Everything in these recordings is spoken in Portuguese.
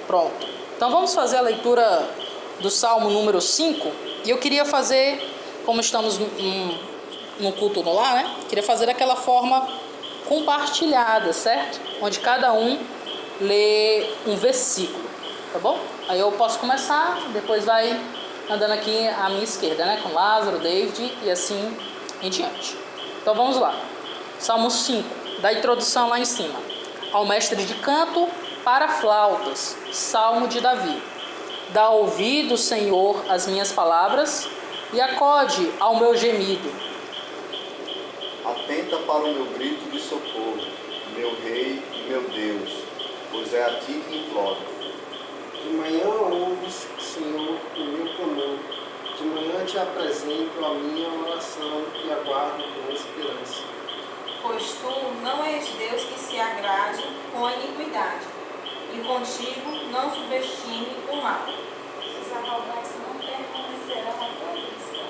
Pronto. Então vamos fazer a leitura do Salmo número 5. E eu queria fazer, como estamos no culto no lar, né? Queria fazer daquela forma compartilhada, certo? Onde cada um lê um versículo, tá bom? Aí eu posso começar, depois vai andando aqui à minha esquerda, né? Com Lázaro, David e assim em diante. Então vamos lá. Salmo 5, da introdução lá em cima. Ao mestre de canto para flautas, Salmo de Davi. Dá ouvido, Senhor, às minhas palavras e acode ao meu gemido. Atenta para o meu grito de socorro, meu Rei e meu Deus, pois é a ti que imploro. De manhã ouves, Senhor, o meu clamor. De manhã te apresento a minha oração e aguardo com esperança. Pois tu não és Deus que se agrade com a iniquidade, e contigo não subestime o mal. Os arrogantes não permanecerão à tua vista.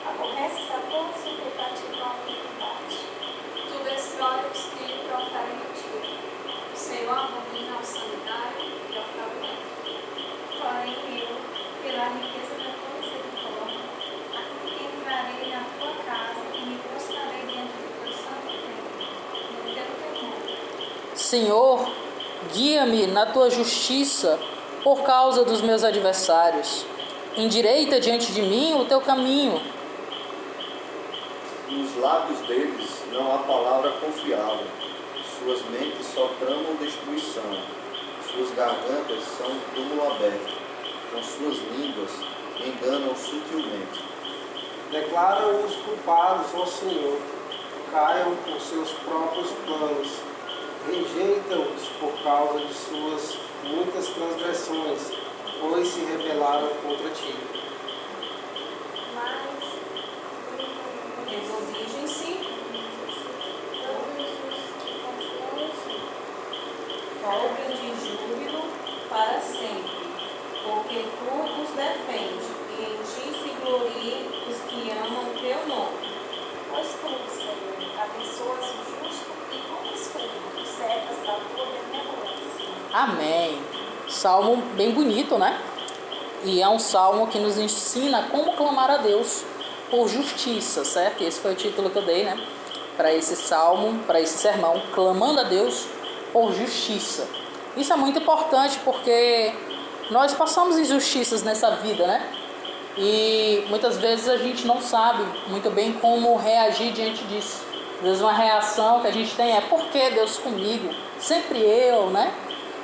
Aborreces a todos os que praticam a iniquidade. Tu destrói os que proferem mentira. O Senhor abomina ao solidário e ao fraudulento. Porém eu, pela riqueza da tua misericórdia, entrarei na tua casa e me prostrarei diante do teu santo templo, no teu temor. Senhor, guia-me na tua justiça por causa dos meus adversários. Endireita diante de mim o teu caminho. Nos lábios deles não há palavra confiável. Suas mentes só tramam destruição. Suas gargantas são um túmulo aberto. Com suas línguas enganam sutilmente. Declara os culpados, ó Senhor, caiam por seus próprios planos. Rejeita-os por causa de suas muitas transgressões, pois se rebelaram contra ti. Mas Regozijem-se, todos os que confiam em ti. cobrem de júbilo para sempre, porque tu os defendes, e em ti se gloriem os que amam o teu nome. Pois tu, Senhor, abençoas o justo e com escudo servas da tua benevolência. Amém. Salmo bem bonito, né? E é um salmo que nos ensina como clamar a Deus por justiça, certo? Esse foi o título que eu dei, né? Para esse salmo, para esse sermão, clamando a Deus por justiça. Isso é muito importante porque nós passamos injustiças nessa vida, né? E muitas vezes a gente não sabe muito bem como reagir diante disso. Às vezes uma reação que a gente tem é: por que Deus comigo? Sempre eu, né?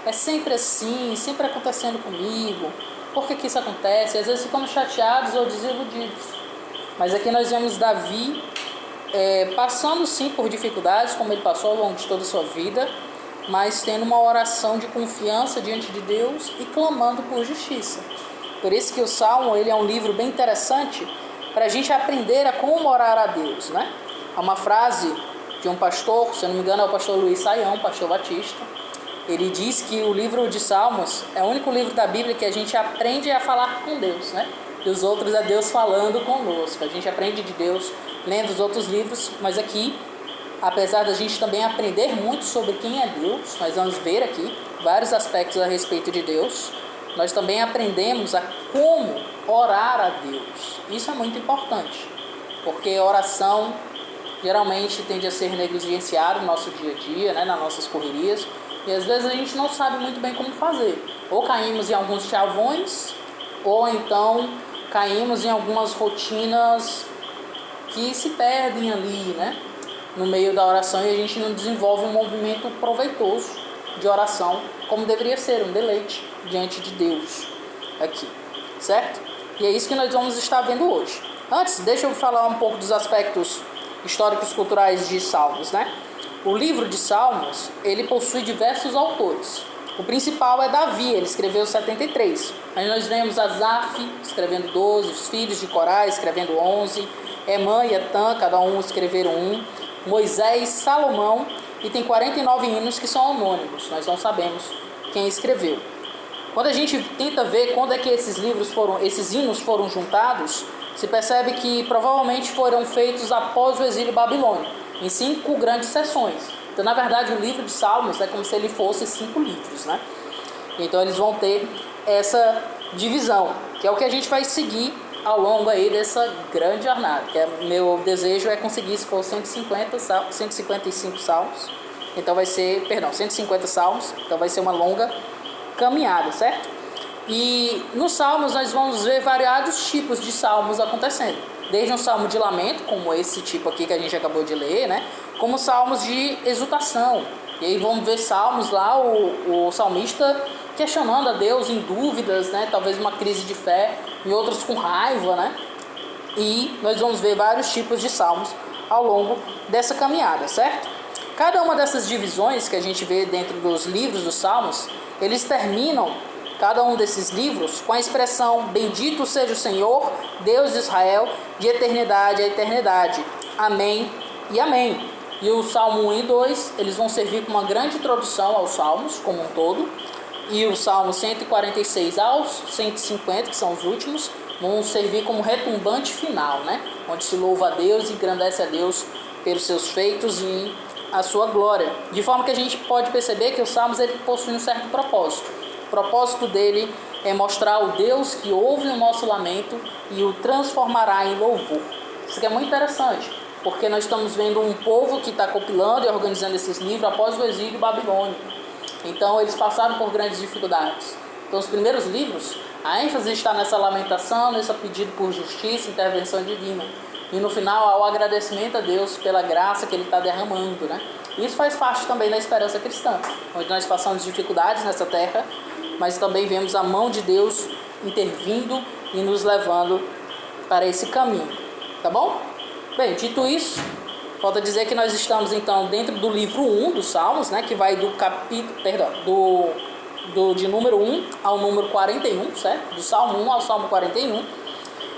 É sempre assim, sempre acontecendo comigo. Por que isso acontece? E às vezes ficamos chateados ou desiludidos. Mas aqui nós vemos Davi passando sim por dificuldades, como ele passou ao longo de toda a sua vida, mas tendo uma oração de confiança diante de Deus e clamando por justiça. Por isso que o Salmo ele é um livro bem interessante para a gente aprender a como orar a Deus, né? Há uma frase de um pastor, se eu não me engano é o pastor Luiz Saião, pastor batista. Ele diz que o livro de Salmos é o único livro da Bíblia que a gente aprende a falar com Deus, né? E os outros é Deus falando conosco. A gente aprende de Deus lendo os outros livros, mas aqui, apesar da gente também aprender muito sobre quem é Deus, nós vamos ver aqui vários aspectos a respeito de Deus, nós também aprendemos a como orar a Deus. Isso é muito importante, porque oração geralmente tende a ser negligenciado no nosso dia a dia, né, nas nossas correrias, e às vezes a gente não sabe muito bem como fazer. Ou caímos em alguns chavões, ou então caímos em algumas rotinas que se perdem ali, né, no meio da oração, e a gente não desenvolve um movimento proveitoso de oração, como deveria ser, um deleite diante de Deus aqui, certo? E é isso que nós vamos estar vendo hoje. Antes, deixa eu falar um pouco dos aspectos históricos culturais de Salmos, né? O livro de Salmos, ele possui diversos autores. O principal é Davi, ele escreveu 73. Aí nós vemos Asaf escrevendo 12, os filhos de Corá escrevendo 11, Emã e Etã, cada um escreveram 1, Moisés, Salomão, e tem 49 hinos que são anônimos, nós não sabemos quem escreveu. Quando a gente tenta ver quando é que esses hinos foram juntados, se percebe que provavelmente foram feitos após o exílio babilônico, em 5 grandes seções. Então, na verdade, o livro de Salmos é como se ele fosse 5 livros, né? Então eles vão ter essa divisão, que é o que a gente vai seguir ao longo aí dessa grande jornada. Que meu desejo é conseguir expor 155 salmos. Então vai ser, 150 salmos. Então vai ser uma longa caminhada, certo? E nos salmos nós vamos ver variados tipos de salmos acontecendo. Desde um salmo de lamento, como esse tipo aqui que a gente acabou de ler, né? Como salmos de exultação. E aí vamos ver salmos lá, o salmista questionando a Deus em dúvidas, né? Talvez uma crise de fé, e outros com raiva, né? E nós vamos ver vários tipos de salmos ao longo dessa caminhada, certo? Cada uma dessas divisões que a gente vê dentro dos livros dos salmos, eles terminam, cada um desses livros, com a expressão: bendito seja o Senhor, Deus de Israel, de eternidade a eternidade. Amém e amém. E o Salmo 1 e 2, eles vão servir como uma grande introdução aos salmos como um todo. E o Salmo 146 aos 150, que são os últimos, vão servir como retumbante final, né? Onde se louva a Deus e engrandece a Deus pelos seus feitos e a sua glória. De forma que a gente pode perceber que os salmos ele possuem um certo propósito. O propósito dele é mostrar o Deus que ouve o nosso lamento e o transformará em louvor. Isso aqui é muito interessante, porque nós estamos vendo um povo que está compilando e organizando esses livros após o exílio babilônico. Então eles passaram por grandes dificuldades. Então os primeiros livros, a ênfase está nessa lamentação, nesse pedido por justiça, intervenção divina. E no final há o agradecimento a Deus pela graça que Ele está derramando, né? Isso faz parte também da esperança cristã, onde nós passamos dificuldades nessa terra, mas também vemos a mão de Deus intervindo e nos levando para esse caminho. Tá bom? Bem, dito isso, falta dizer que nós estamos então dentro do livro 1 dos Salmos, né, que vai do capítulo, de número 1 ao número 41, certo? Do Salmo 1 ao Salmo 41.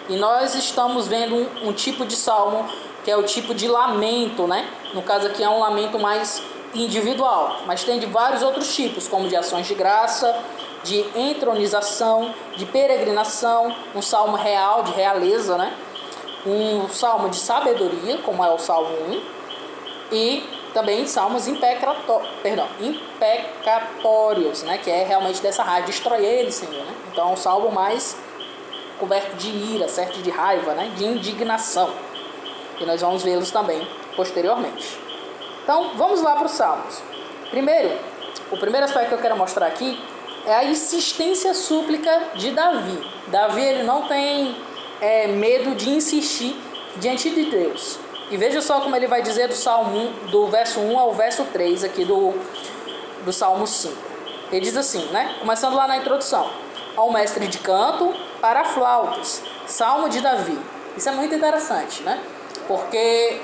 E nós estamos vendo um tipo de salmo que é o tipo de lamento, né? No caso aqui é um lamento mais individual, mas tem de vários outros tipos, como de ações de graça, de entronização, de peregrinação, um salmo real, de realeza, né? Um salmo de sabedoria, como é o Salmo 1, e também salmos impecatórios, né? Que é realmente dessa raiva, destrói ele, Senhor, né? Então é um salmo mais coberto de ira, certo? De raiva, né? De indignação. E nós vamos vê-los também posteriormente. Então, vamos lá para os salmos. O primeiro aspecto que eu quero mostrar aqui é a insistência súplica de Davi. Davi, ele não tem medo de insistir diante de Deus. E veja só como ele vai dizer do Salmo 1, do verso 1 ao verso 3 aqui do Salmo 5. Ele diz assim, né? Começando lá na introdução: ao mestre de canto para flautas, Salmo de Davi. Isso é muito interessante, né? Porque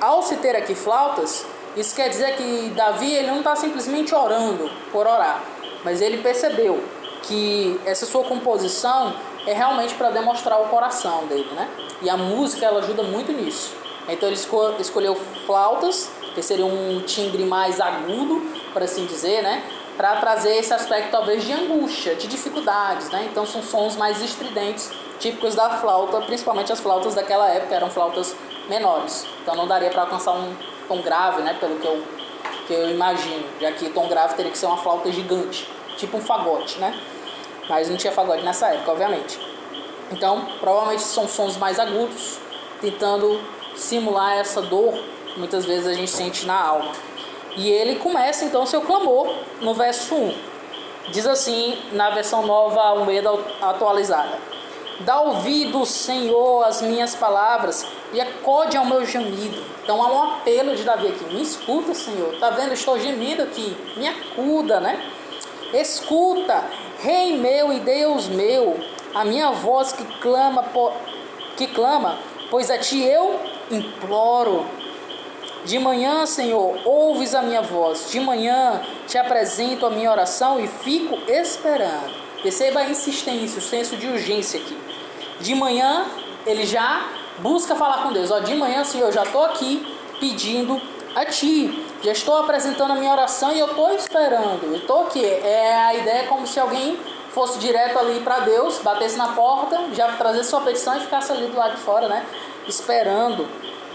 ao se ter aqui flautas, isso quer dizer que Davi ele não está simplesmente orando por orar, mas ele percebeu que essa sua composição é realmente para demonstrar o coração dele, né? E a música ela ajuda muito nisso. Então ele escolheu flautas, que seria um timbre mais agudo, por assim dizer, né? Para trazer esse aspecto talvez de angústia, de dificuldades, né? Então são sons mais estridentes, típicos da flauta, principalmente as flautas daquela época eram flautas menores. Então não daria para alcançar um tom grave, né? Pelo que eu imagino, já que tom grave teria que ser uma flauta gigante, tipo um fagote, né? Mas não tinha fagote nessa época, obviamente. Então, provavelmente são sons mais agudos, tentando simular essa dor que muitas vezes a gente sente na alma. E ele começa então o seu clamor no verso 1. Diz assim na versão nova Almeida atualizada: dá ouvido, Senhor, às minhas palavras e acode ao meu gemido. Então há um apelo de Davi aqui: me escuta, Senhor, tá vendo? Estou gemindo aqui, me acuda, né? Escuta, Rei meu e Deus meu, a minha voz que clama, pois a ti eu imploro. De manhã, Senhor, ouves a minha voz. De manhã te apresento a minha oração e fico esperando. Perceba a insistência, o senso de urgência aqui. De manhã, ele já busca falar com Deus. De manhã, Senhor, eu já estou aqui pedindo a Ti. Já estou apresentando a minha oração e eu estou esperando. Eu estou aqui. A ideia é como se alguém fosse direto ali para Deus, batesse na porta, já trazesse sua petição e ficasse ali do lado de fora, né? Esperando.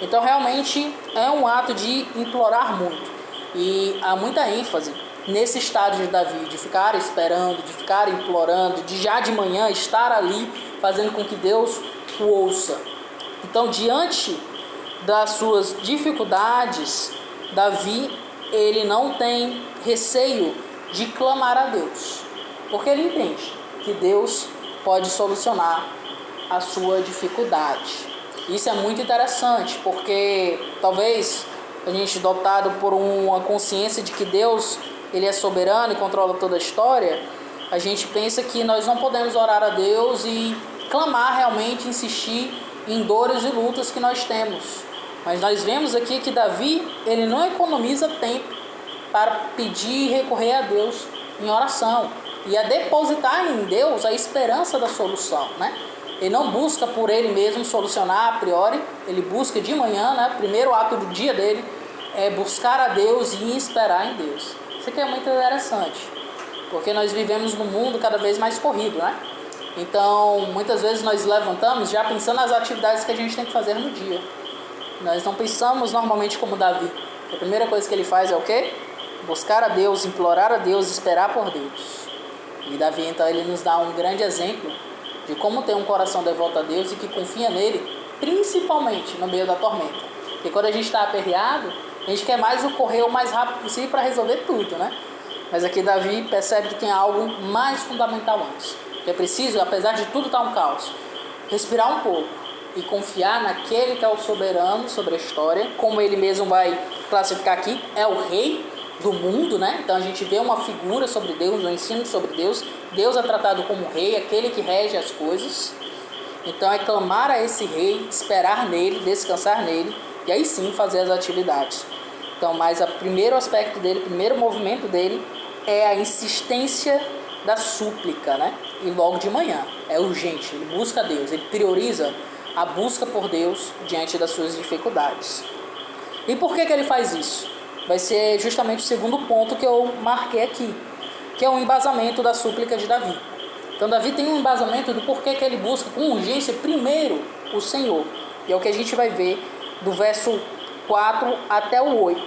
Então realmente é um ato de implorar muito. E há muita ênfase nesse estágio de Davi, de ficar esperando, de ficar implorando, de já de manhã estar ali fazendo com que Deus o ouça. Então, diante das suas dificuldades, Davi, ele não tem receio de clamar a Deus, porque ele entende que Deus pode solucionar a sua dificuldade. Isso é muito interessante, porque talvez a gente, dotado por uma consciência de que Deus ele é soberano e controla toda a história, a gente pensa que nós não podemos orar a Deus e clamar realmente, insistir em dores e lutas que nós temos. Mas nós vemos aqui que Davi, ele não economiza tempo para pedir e recorrer a Deus em oração e a depositar em Deus a esperança da solução, né? Ele não busca por ele mesmo solucionar a priori, ele busca de manhã, né? O primeiro ato do dia dele é buscar a Deus e esperar em Deus. Isso aqui é muito interessante, porque nós vivemos num mundo cada vez mais corrido, né? Então, muitas vezes nós levantamos já pensando nas atividades que a gente tem que fazer no dia. Nós não pensamos normalmente como Davi. A primeira coisa que ele faz é o quê? Buscar a Deus, implorar a Deus, esperar por Deus. E Davi, então, ele nos dá um grande exemplo de como ter um coração devoto a Deus e que confia nele, principalmente no meio da tormenta. Porque quando a gente está aperreado, a gente quer mais correr o mais rápido possível para resolver tudo, né? Mas aqui Davi percebe que tem algo mais fundamental antes. Que é preciso, apesar de tudo estar um caos, respirar um pouco e confiar naquele que é o soberano sobre a história, como ele mesmo vai classificar aqui, é o rei do mundo, né? Então a gente vê uma figura sobre Deus, um ensino sobre Deus. Deus é tratado como rei, aquele que rege as coisas. Então é clamar a esse rei, esperar nele, descansar nele e aí sim fazer as atividades. Então, mas o primeiro aspecto dele, o primeiro movimento dele é a insistência da súplica, né? E logo de manhã, é urgente, ele busca Deus, ele prioriza a busca por Deus diante das suas dificuldades. E por que ele faz isso? Vai ser justamente o segundo ponto que eu marquei aqui, que é o embasamento da súplica de Davi. Então Davi tem um embasamento do porquê que ele busca com urgência primeiro o Senhor. E é o que a gente vai ver do verso 4 até o 8.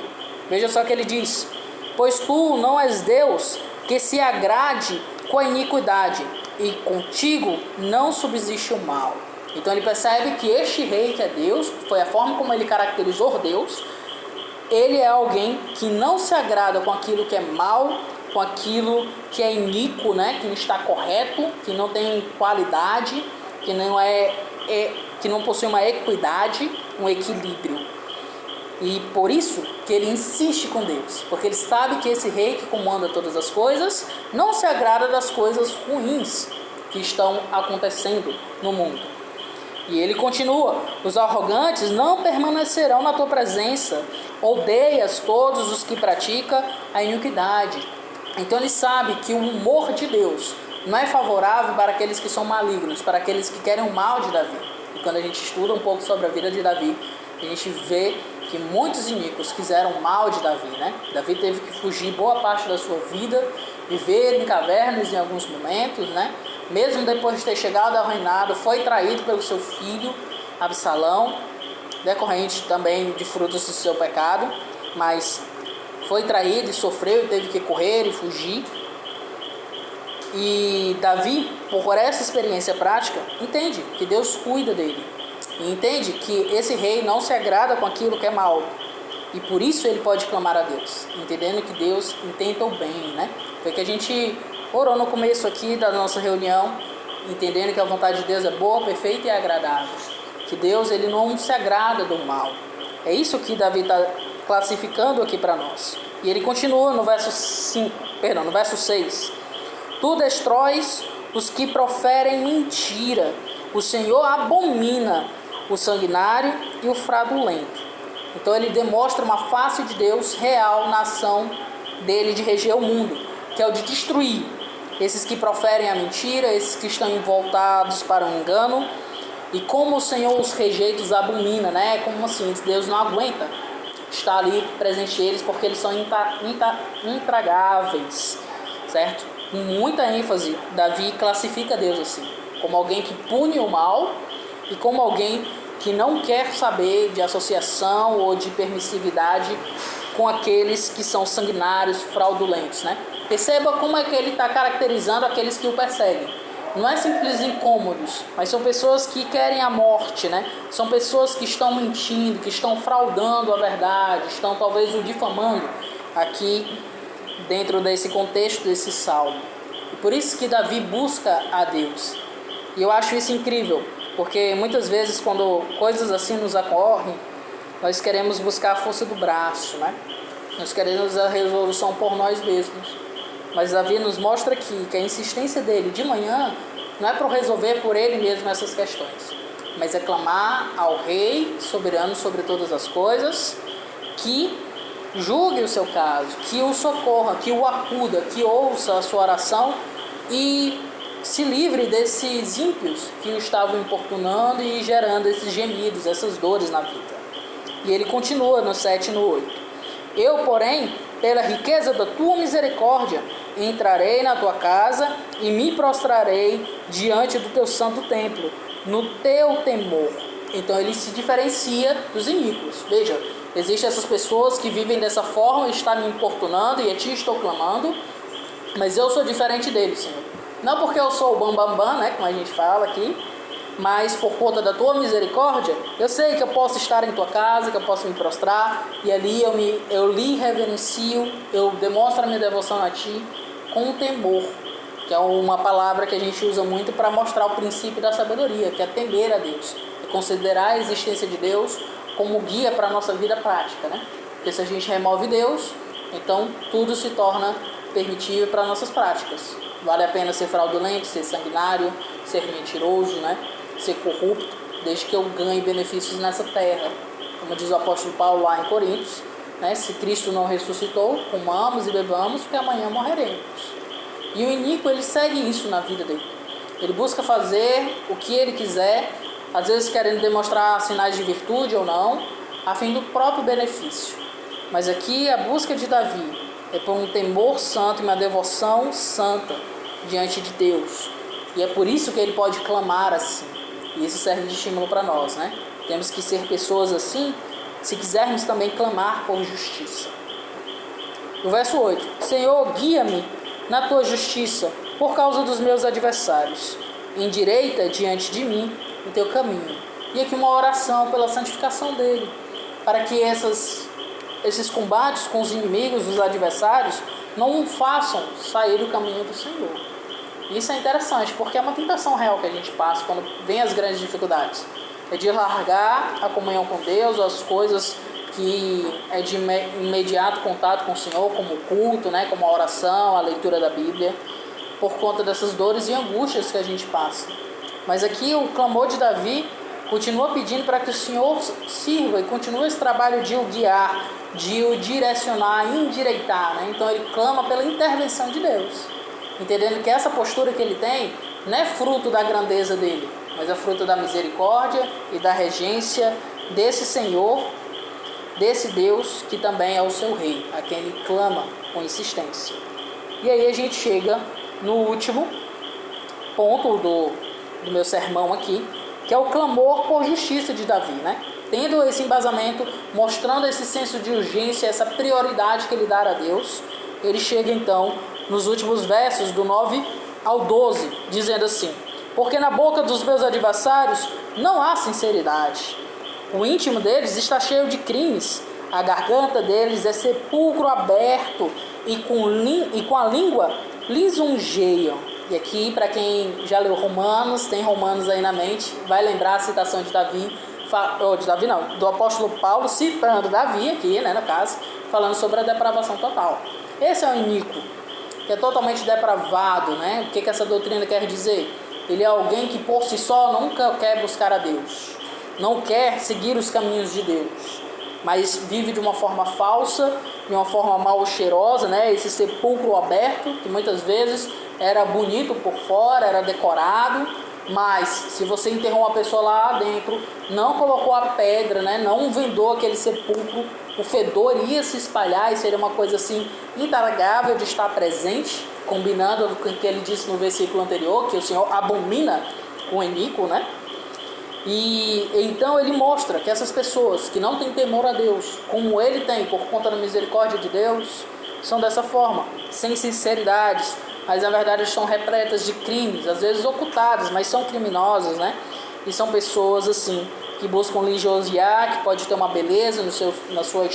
Veja só que ele diz: pois tu não és Deus que se agrade com a iniquidade, e contigo não subsiste o mal. Então ele percebe que este rei que é Deus, foi a forma como ele caracterizou Deus, ele é alguém que não se agrada com aquilo que é mal, com aquilo que é iníquo, né? Que não está correto, que não tem qualidade, que não possui uma equidade, um equilíbrio. E por isso que ele insiste com Deus, porque ele sabe que esse rei que comanda todas as coisas não se agrada das coisas ruins que estão acontecendo no mundo. E ele continua: os arrogantes não permanecerão na tua presença, odeias todos os que praticam a iniquidade. Então ele sabe que o humor de Deus não é favorável para aqueles que são malignos, para aqueles que querem o mal de Davi. E quando a gente estuda um pouco sobre a vida de Davi, a gente vê que muitos iníquos quiseram o mal de Davi, né? Davi teve que fugir boa parte da sua vida, viver em cavernas em alguns momentos, né? Mesmo depois de ter chegado ao reinado, foi traído pelo seu filho Absalão, decorrente também de frutos do seu pecado, mas foi traído e sofreu e teve que correr e fugir. E Davi, por essa experiência prática, entende que Deus cuida dele. E entende que esse rei não se agrada com aquilo que é mal. E por isso ele pode clamar a Deus, entendendo que Deus intenta o bem, né? Foi que a gente orou no começo aqui da nossa reunião, entendendo que a vontade de Deus é boa, perfeita e agradável. Que Deus, ele não se agrada do mal. É isso que Davi está classificando aqui para nós. E ele continua no verso 6. Tu destróis os que proferem mentira. O Senhor abomina o sanguinário e o fraudulento. Então ele demonstra uma face de Deus real na ação dele de reger o mundo, que é o de destruir esses que proferem a mentira, esses que estão voltados para o engano. E como o Senhor os rejeita, os abomina, né? Como assim? Deus não aguenta estar ali presente eles, porque eles são intragáveis, certo? Com muita ênfase, Davi classifica Deus assim, como alguém que pune o mal e como alguém que não quer saber de associação ou de permissividade com aqueles que são sanguinários, fraudulentos, né? Perceba como é que ele está caracterizando aqueles que o perseguem. Não é simples incômodos, mas são pessoas que querem a morte, né? São pessoas que estão mentindo, que estão fraudando a verdade, estão talvez o difamando aqui dentro desse contexto desse salmo. E por isso que Davi busca a Deus. E eu acho isso incrível, porque muitas vezes quando coisas assim nos ocorrem, nós queremos buscar a força do braço, né? Nós queremos a resolução por nós mesmos. Mas Davi nos mostra aqui que a insistência dele de manhã não é para resolver por ele mesmo essas questões, mas é clamar ao Rei soberano sobre todas as coisas, que julgue o seu caso, que o socorra, que o acuda, que ouça a sua oração e se livre desses ímpios que o estavam importunando e gerando esses gemidos, essas dores na vida. E ele continua no 7 e no 8. Eu, porém, pela riqueza da tua misericórdia, entrarei na tua casa e me prostrarei diante do teu santo templo, no teu temor. Então ele se diferencia dos iníquos. Veja, existem essas pessoas que vivem dessa forma, estão me importunando e a ti estou clamando, mas eu sou diferente deles, Senhor. Não porque eu sou o bambambam, né, como a gente fala aqui, mas por conta da tua misericórdia, eu sei que eu posso estar em tua casa, que eu posso me prostrar, e ali eu lhe reverencio, eu demonstro a minha devoção a ti com temor, que é uma palavra que a gente usa muito para mostrar o princípio da sabedoria, que é temer a Deus, é considerar a existência de Deus como guia para a nossa vida prática, né? Porque se a gente remove Deus, então tudo se torna permitível para nossas práticas. Vale a pena ser fraudulento, ser sanguinário, ser mentiroso, né? Ser corrupto, desde que eu ganhe benefícios nessa terra. Como diz o apóstolo Paulo lá em Coríntios, né? Se Cristo não ressuscitou, comamos e bebamos, porque amanhã morreremos. E o iníquo, ele segue isso na vida dele. Ele busca fazer o que ele quiser, às vezes querendo demonstrar sinais de virtude ou não, a fim do próprio benefício. Mas aqui a busca de Davi é por um temor santo e uma devoção santa diante de Deus. E é por isso que ele pode clamar assim. E isso serve de estímulo para nós, né? Temos que ser pessoas assim, se quisermos também clamar por justiça. O verso 8. Senhor, guia-me na tua justiça por causa dos meus adversários. Endireita diante de mim o teu caminho. E aqui uma oração pela santificação dele, para que esses combates com os inimigos, os adversários, não o façam sair do caminho do Senhor. Isso é interessante, porque é uma tentação real que a gente passa quando vem as grandes dificuldades. É de largar a comunhão com Deus, as coisas que é de imediato contato com o Senhor, como o culto, né, como a oração, a leitura da Bíblia, por conta dessas dores e angústias que a gente passa. Mas aqui o clamor de Davi continua pedindo para que o Senhor sirva e continue esse trabalho de o guiar, de o direcionar, endireitar, né? Então ele clama pela intervenção de Deus, entendendo que essa postura que ele tem não é fruto da grandeza dele, mas é fruto da misericórdia e da regência desse Senhor, desse Deus que também é o seu Rei, a quem ele clama com insistência. E aí a gente chega no último ponto do meu sermão aqui, que é o clamor por justiça de Davi, né? Tendo esse embasamento, mostrando esse senso de urgência, essa prioridade que ele dá a Deus, ele chega então nos últimos versos, do 9 ao 12, dizendo assim: porque na boca dos meus adversários não há sinceridade. O íntimo deles está cheio de crimes. A garganta deles é sepulcro aberto e com a língua lisonjeiam. E aqui, para quem já leu Romanos, tem Romanos aí na mente, vai lembrar a citação de do apóstolo Paulo, citando Davi aqui, né, no caso, falando sobre a depravação total. Esse é o iníquo, que é totalmente depravado, né? O que essa doutrina quer dizer? Ele é alguém que por si só nunca quer buscar a Deus, não quer seguir os caminhos de Deus, mas vive de uma forma falsa, de uma forma mal cheirosa, né? Esse sepulcro aberto, que muitas vezes era bonito por fora, era decorado, mas se você enterrou uma pessoa lá dentro, não colocou a pedra, né? Não vendou aquele sepulcro, o fedor ia se espalhar e seria uma coisa assim intragável de estar presente, combinando com o que ele disse no versículo anterior, que o Senhor abomina o iníquo, né? E então ele mostra que essas pessoas que não têm temor a Deus, como ele tem por conta da misericórdia de Deus, são dessa forma, sem sinceridades, mas na verdade estão repletas de crimes, às vezes ocultadas, mas são criminosas, né? E são pessoas assim que buscam religiosidade, que pode ter uma beleza na sua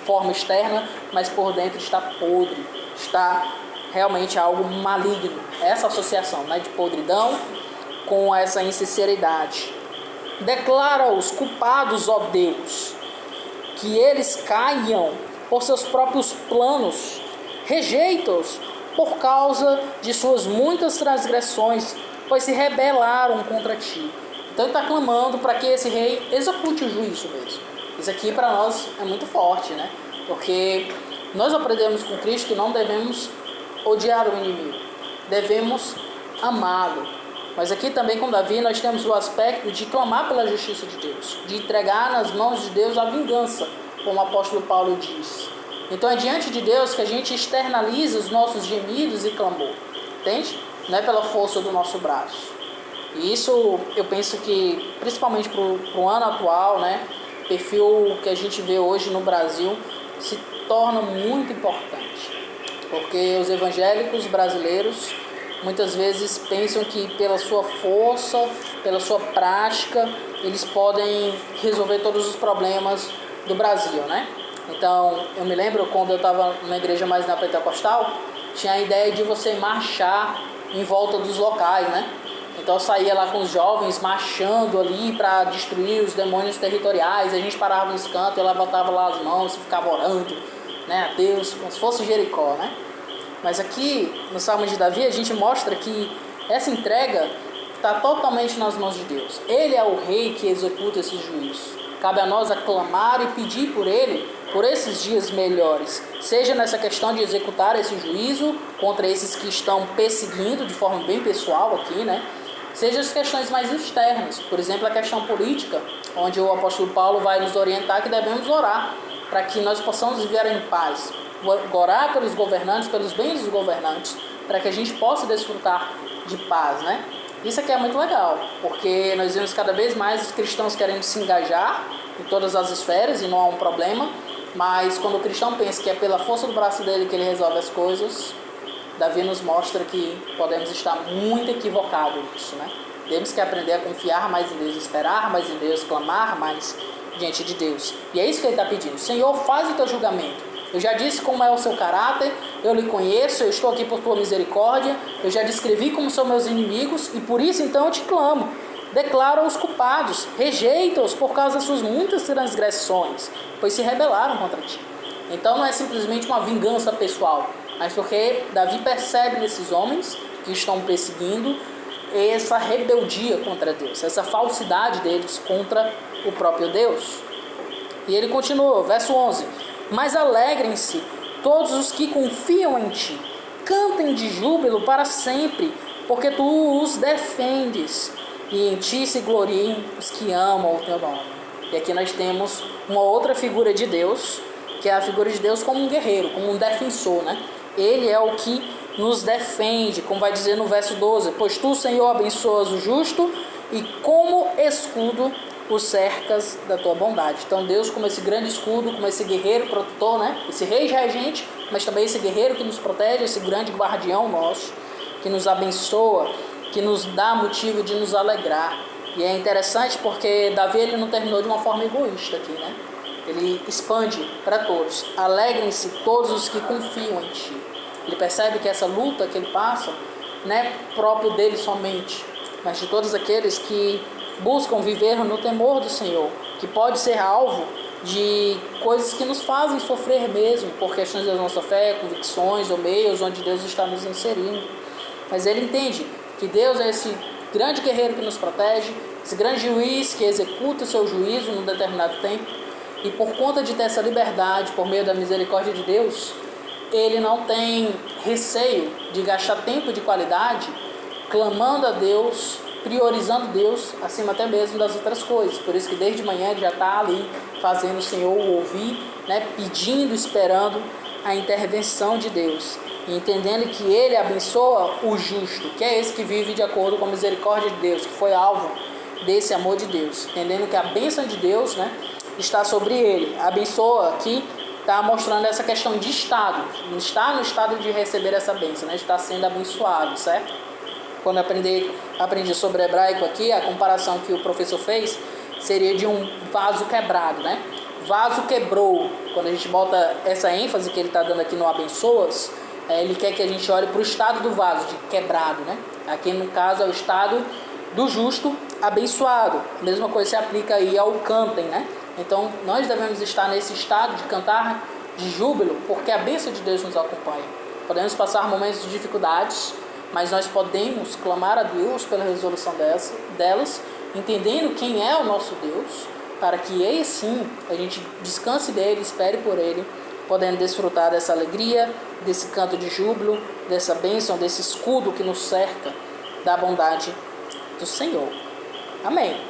forma externa, mas por dentro está podre, está realmente algo maligno. Essa associação, né, de podridão com essa insinceridade. Declara-os culpados, ó Deus, que eles caiam por seus próprios planos, rejeita-os por causa de suas muitas transgressões, pois se rebelaram contra ti. Então ele está clamando para que esse rei execute o juízo mesmo. Isso aqui para nós é muito forte, né? Porque nós aprendemos com Cristo que não devemos odiar o inimigo, devemos amá-lo. Mas aqui também com Davi nós temos o aspecto de clamar pela justiça de Deus, de entregar nas mãos de Deus a vingança, como o apóstolo Paulo diz. Então é diante de Deus que a gente externaliza os nossos gemidos e clamor, entende? Não é pela força do nosso braço. E isso eu penso que, principalmente para o ano atual, né, o perfil que a gente vê hoje no Brasil se torna muito importante. Porque os evangélicos brasileiros muitas vezes pensam que pela sua força, pela sua prática, eles podem resolver todos os problemas do Brasil, né? Então, eu me lembro quando eu estava numa igreja mais na pentecostal, tinha a ideia de você marchar em volta dos locais, né? Então eu saía lá com os jovens marchando ali para destruir os demônios territoriais, a gente parava nos cantos, ela botava lá as mãos e ficava orando, né, a Deus, como se fosse Jericó, né? Mas aqui no Salmo de Davi a gente mostra que essa entrega está totalmente nas mãos de Deus. Ele é o rei que executa esse juízo. Cabe a nós aclamar e pedir por ele, por esses dias melhores, seja nessa questão de executar esse juízo contra esses que estão perseguindo de forma bem pessoal aqui, né? Seja as questões mais externas, por exemplo, a questão política, onde o apóstolo Paulo vai nos orientar que devemos orar para que nós possamos viver em paz, orar pelos governantes, pelos bens dos governantes, para que a gente possa desfrutar de paz, né? Isso aqui é muito legal, porque nós vemos cada vez mais os cristãos querendo se engajar em todas as esferas e não há um problema, mas quando o cristão pensa que é pela força do braço dele que ele resolve as coisas, Davi nos mostra que podemos estar muito equivocados nisso, né? Temos que aprender a confiar mais em Deus, esperar mais em Deus, clamar mais diante de Deus. E é isso que ele está pedindo. Senhor, faz o teu julgamento. Eu já disse como é o seu caráter, eu lhe conheço, eu estou aqui por tua misericórdia, eu já descrevi como são meus inimigos e por isso então eu te clamo. Declara os culpados, rejeita-os por causa das suas muitas transgressões, pois se rebelaram contra ti. Então não é simplesmente uma vingança pessoal, mas porque Davi percebe nesses homens que estão perseguindo essa rebeldia contra Deus, essa falsidade deles contra o próprio Deus. E ele continua, verso 11: mas alegrem-se todos os que confiam em ti, cantem de júbilo para sempre, porque tu os defendes, e em ti se gloriem os que amam o teu nome. E aqui nós temos uma outra figura de Deus, que é a figura de Deus como um guerreiro, como um defensor, né? Ele é o que nos defende, como vai dizer no verso 12: pois tu, Senhor, abençoas o justo e como escudo os cercas da tua bondade. Então Deus como esse grande escudo, como esse guerreiro protetor, né? Esse rei regente, mas também esse guerreiro que nos protege, esse grande guardião nosso, que nos abençoa, que nos dá motivo de nos alegrar. E é interessante porque Davi ele não terminou de uma forma egoísta aqui, né? Ele expande para todos. Alegrem-se todos os que confiam em ti. Ele percebe que essa luta que ele passa não é próprio dele somente, mas de todos aqueles que buscam viver no temor do Senhor, que pode ser alvo de coisas que nos fazem sofrer mesmo, por questões da nossa fé, convicções ou meios onde Deus está nos inserindo. Mas ele entende que Deus é esse grande guerreiro que nos protege, esse grande juiz que executa o seu juízo num determinado tempo, e por conta de ter essa liberdade, por meio da misericórdia de Deus, ele não tem receio de gastar tempo de qualidade clamando a Deus, priorizando Deus acima até mesmo das outras coisas. Por isso que desde manhã ele já está ali fazendo o Senhor ouvir, né, pedindo, esperando a intervenção de Deus, e entendendo que ele abençoa o justo, que é esse que vive de acordo com a misericórdia de Deus, que foi alvo desse amor de Deus, entendendo que a bênção de Deus, né, está sobre ele. Abençoa aqui está mostrando essa questão de estado, está no estado de receber essa bênção, né, está sendo abençoado, certo? Quando aprendi sobre hebraico aqui, a comparação que o professor fez seria de um vaso quebrado, né? Vaso quebrou. Quando a gente bota essa ênfase que ele está dando aqui no abençoas, ele quer que a gente olhe para o estado do vaso, de quebrado, né? Aqui no caso é o estado do justo abençoado. A mesma coisa se aplica aí ao cantem, né? Então nós devemos estar nesse estado de cantar de júbilo, porque a bênção de Deus nos acompanha. Podemos passar momentos de dificuldades, mas nós podemos clamar a Deus pela resolução delas, entendendo quem é o nosso Deus, para que aí sim a gente descanse dele, espere por ele, podendo desfrutar dessa alegria, desse canto de júbilo, dessa bênção, desse escudo que nos cerca da bondade do Senhor. Amém.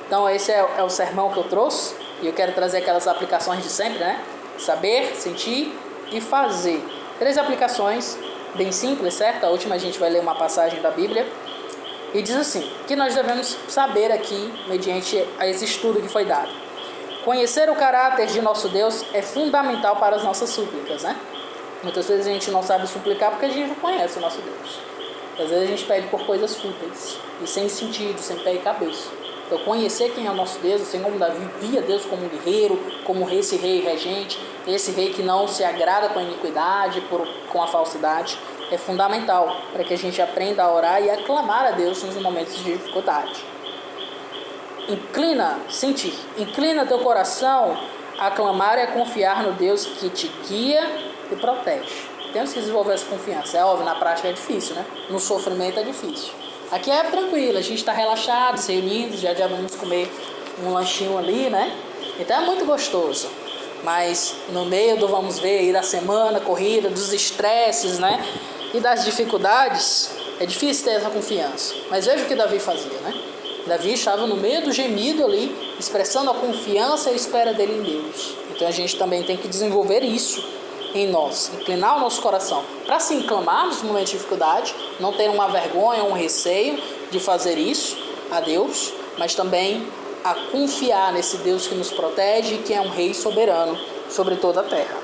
Então esse é o sermão que eu trouxe, e eu quero trazer aquelas aplicações de sempre, né? Saber, sentir e fazer. 3 aplicações bem simples, certo? A última a gente vai ler uma passagem da Bíblia. E diz assim, que nós devemos saber aqui, mediante a esse estudo que foi dado. Conhecer o caráter de nosso Deus é fundamental para as nossas súplicas, né? Muitas vezes a gente não sabe suplicar porque a gente não conhece o nosso Deus. Às vezes a gente pede por coisas fúteis e sem sentido, sem pé e cabeça. Então conhecer quem é o nosso Deus, assim como Davi via Deus como um guerreiro, como esse rei regente, esse rei que não se agrada com a iniquidade, com a falsidade, é fundamental para que a gente aprenda a orar e a clamar a Deus nos momentos de dificuldade. Inclina teu coração a clamar e a confiar no Deus que te guia e protege. Temos que desenvolver essa confiança. É óbvio, na prática é difícil, né? No sofrimento é difícil. Aqui é tranquilo, a gente está relaxado, se reunindo, já vamos comer um lanchinho ali, né? Então é muito gostoso. Mas no meio do vamos ver aí da semana, corrida, dos estresses, né? E das dificuldades, é difícil ter essa confiança. Mas veja o que Davi fazia, né? Davi estava no meio do gemido ali, expressando a confiança e a espera dele em Deus. Então a gente também tem que desenvolver isso em nós, inclinar o nosso coração para se clamar nos momentos de dificuldade, não ter uma vergonha, um receio de fazer isso a Deus, mas também a confiar nesse Deus que nos protege e que é um rei soberano sobre toda a terra.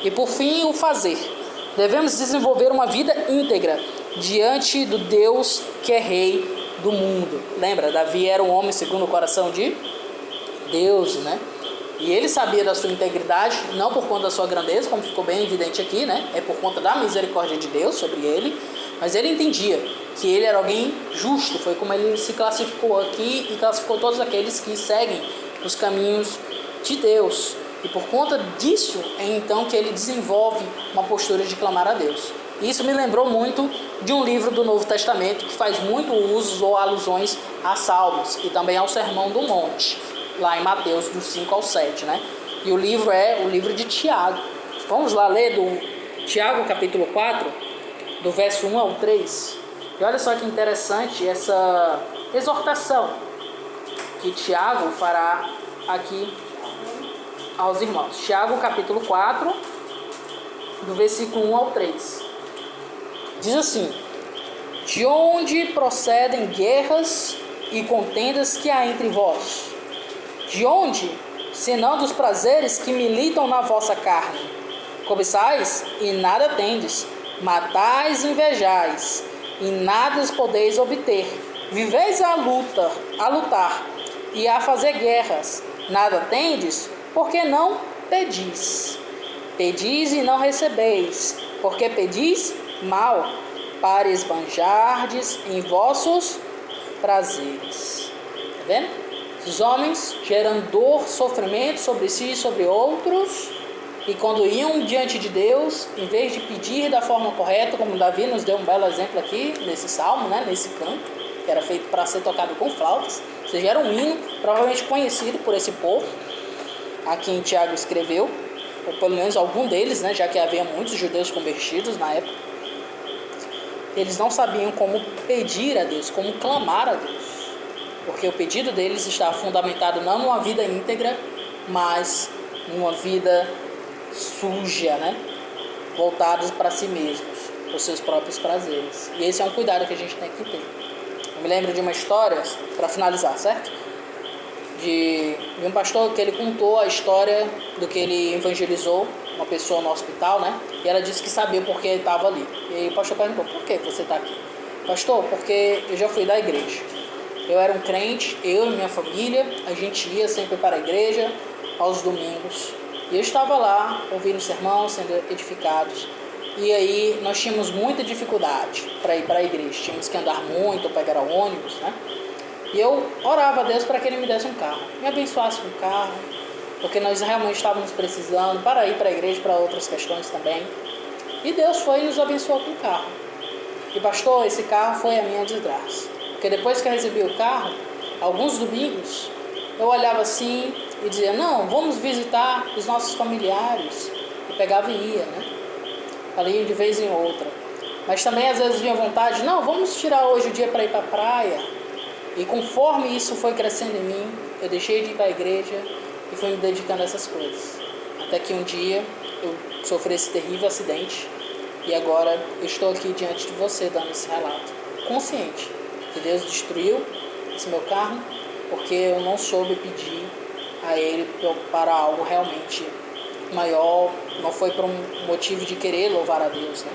E por fim, o fazer. Devemos desenvolver uma vida íntegra diante do Deus que é rei do mundo. Lembra, Davi era um homem segundo o coração de Deus, né? E ele sabia da sua integridade, não por conta da sua grandeza, como ficou bem evidente aqui, né? É por conta da misericórdia de Deus sobre ele, mas ele entendia que ele era alguém justo. Foi como ele se classificou aqui e classificou todos aqueles que seguem os caminhos de Deus. E por conta disso é então que ele desenvolve uma postura de clamar a Deus. Isso me lembrou muito de um livro do Novo Testamento que faz muito uso ou alusões a Salmos e também ao Sermão do Monte, lá em Mateus, do 5 ao 7, né? E o livro é o livro de Tiago. Vamos lá ler do Tiago, capítulo 4, do verso 1 ao 3. E olha só que interessante essa exortação que Tiago fará aqui aos irmãos. Tiago, capítulo 4, do versículo 1 ao 3. Diz assim: de onde procedem guerras e contendas que há entre vós? De onde, senão dos prazeres que militam na vossa carne? Cobiçais e nada tendes, matais e invejais, e nada podeis obter. Viveis a lutar e a fazer guerras, nada tendes, porque não pedis. Pedis e não recebeis, porque pedis mal, para esbanjardes em vossos prazeres. Está vendo? Os homens gerando dor, sofrimento sobre si e sobre outros, e quando iam diante de Deus, em vez de pedir da forma correta, como Davi nos deu um belo exemplo aqui, nesse salmo, né, nesse canto, que era feito para ser tocado com flautas, ou seja, era um hino provavelmente conhecido por esse povo, a quem Tiago escreveu, ou pelo menos algum deles, né, já que havia muitos judeus convertidos na época. Eles não sabiam como pedir a Deus, como clamar a Deus, porque o pedido deles estava fundamentado não numa vida íntegra, mas numa vida suja, né? Voltados para si mesmos, para os seus próprios prazeres. E esse é um cuidado que a gente tem que ter. me lembro de uma história, para finalizar, certo? De um pastor que ele contou a história do que ele evangelizou uma pessoa no hospital, né? E ela disse que sabia por que ele estava ali. E aí o pastor perguntou, por que você está aqui? Pastor, porque eu já fui da igreja. Eu era um crente, eu e minha família, a gente ia sempre para a igreja aos domingos. E eu estava lá, ouvindo sermão, sendo edificados. E aí nós tínhamos muita dificuldade para ir para a igreja. Tínhamos que andar muito, pegar ônibus, né? E eu orava a Deus para que Ele me desse um carro. Me abençoasse com um carro, porque nós realmente estávamos precisando para ir para a igreja, para outras questões também. E Deus foi e nos abençoou com um carro. E pastor, esse carro foi a minha desgraça. Porque depois que eu recebi o carro, alguns domingos, eu olhava assim e dizia, não, vamos visitar os nossos familiares. E pegava e ia, né? Ali de vez em outra. Mas também às vezes vinha vontade, não, vamos tirar hoje o dia para ir para a praia. E conforme isso foi crescendo em mim, eu deixei de ir para a igreja e fui me dedicando a essas coisas. Até que um dia eu sofri esse terrível acidente e agora eu estou aqui diante de você dando esse relato. Consciente que Deus destruiu esse meu carro porque eu não soube pedir a Ele para algo realmente maior. Não foi por um motivo de querer louvar a Deus, né?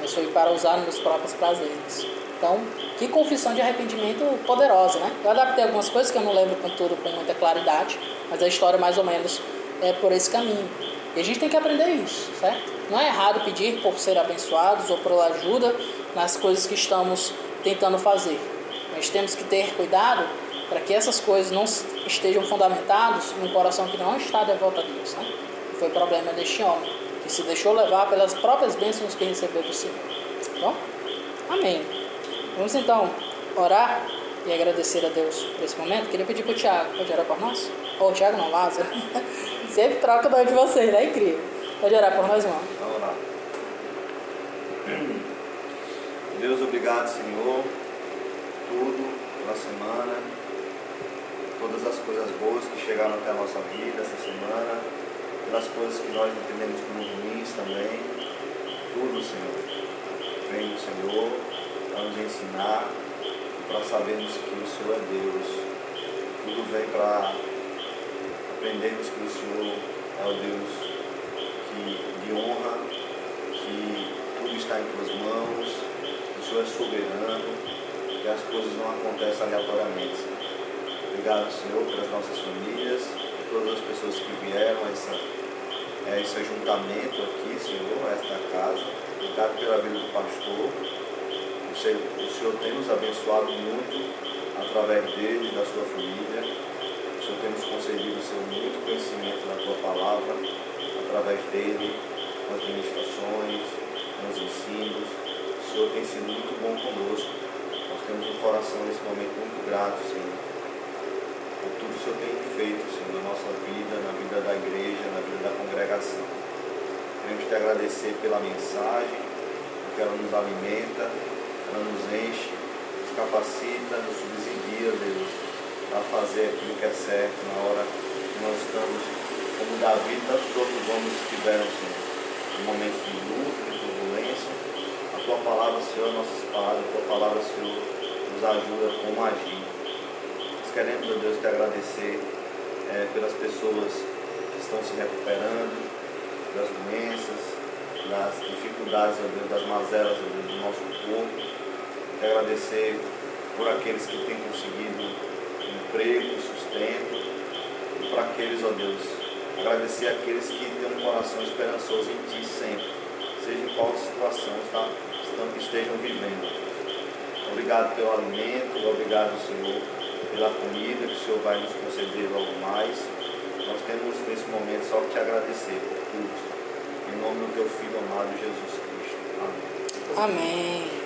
Mas foi para usar meus próprios prazeres. Então, que confissão de arrependimento poderosa, né? Eu adaptei algumas coisas que eu não lembro com muita claridade, mas a história mais ou menos é por esse caminho. E a gente tem que aprender isso, certo? Não é errado pedir por ser abençoados ou por ajuda nas coisas que estamos tentando fazer. Mas temos que ter cuidado para que essas coisas não estejam fundamentadas em um coração que não está devoto a Deus, né? E foi o problema deste homem, que se deixou levar pelas próprias bênçãos que recebeu do Senhor. Bom? Amém. Vamos então orar e agradecer a Deus por esse momento. Queria pedir para o Tiago, pode orar por nós? Ou o Tiago não, Lázaro. Sempre troca o nome de vocês, né? Incrível. Pode orar por nós, irmão. Vamos orar. Deus, obrigado, Senhor, tudo pela semana, todas as coisas boas que chegaram até a nossa vida essa semana, pelas coisas que nós entendemos como ruins também. Tudo, Senhor, vem do Senhor para nos ensinar, para sabermos que o Senhor é Deus. Tudo vem para aprendermos que o Senhor é o Deus de honra, que tudo está em tuas mãos, que o Senhor é soberano, que as coisas não acontecem aleatoriamente. Obrigado, Senhor, pelas nossas famílias, por todas as pessoas que vieram a esse ajuntamento aqui, Senhor, a esta casa. Obrigado pela vida do pastor. O Senhor tem nos abençoado muito através dele e da sua família. O Senhor tem nos concedido, Senhor, muito conhecimento da tua palavra, através dele, nas ministrações, nos ensinos. O Senhor tem sido muito bom conosco. Nós temos um coração nesse momento muito grato, Senhor, por tudo que o Senhor tem feito, Senhor, na nossa vida, na vida da igreja, na vida da congregação. Queremos te agradecer pela mensagem, porque ela nos alimenta, ela nos enche, nos capacita, nos subsidia, Deus, a fazer aquilo que é certo na hora que nós estamos, como Davi e tantos outros homens estiveram, Senhor, em momentos de luta, de turbulência. A tua palavra, Senhor, é nossa espada, a tua palavra, Senhor, nos ajuda a como agir. Nós queremos, meu Deus, te agradecer pelas pessoas que estão se recuperando das doenças, das dificuldades, meu Deus, das mazelas, meu Deus, do nosso corpo. Te agradecer por aqueles que têm conseguido emprego, sustento, e por aqueles, ó Deus, agradecer aqueles que têm um coração esperançoso em Ti sempre, seja em qual situação estejam vivendo. Obrigado pelo alimento, obrigado, Senhor, pela comida que o Senhor vai nos conceder logo mais. Nós temos nesse momento só que te agradecer por tudo. Em nome do Teu Filho amado Jesus Cristo. Amém. Amém.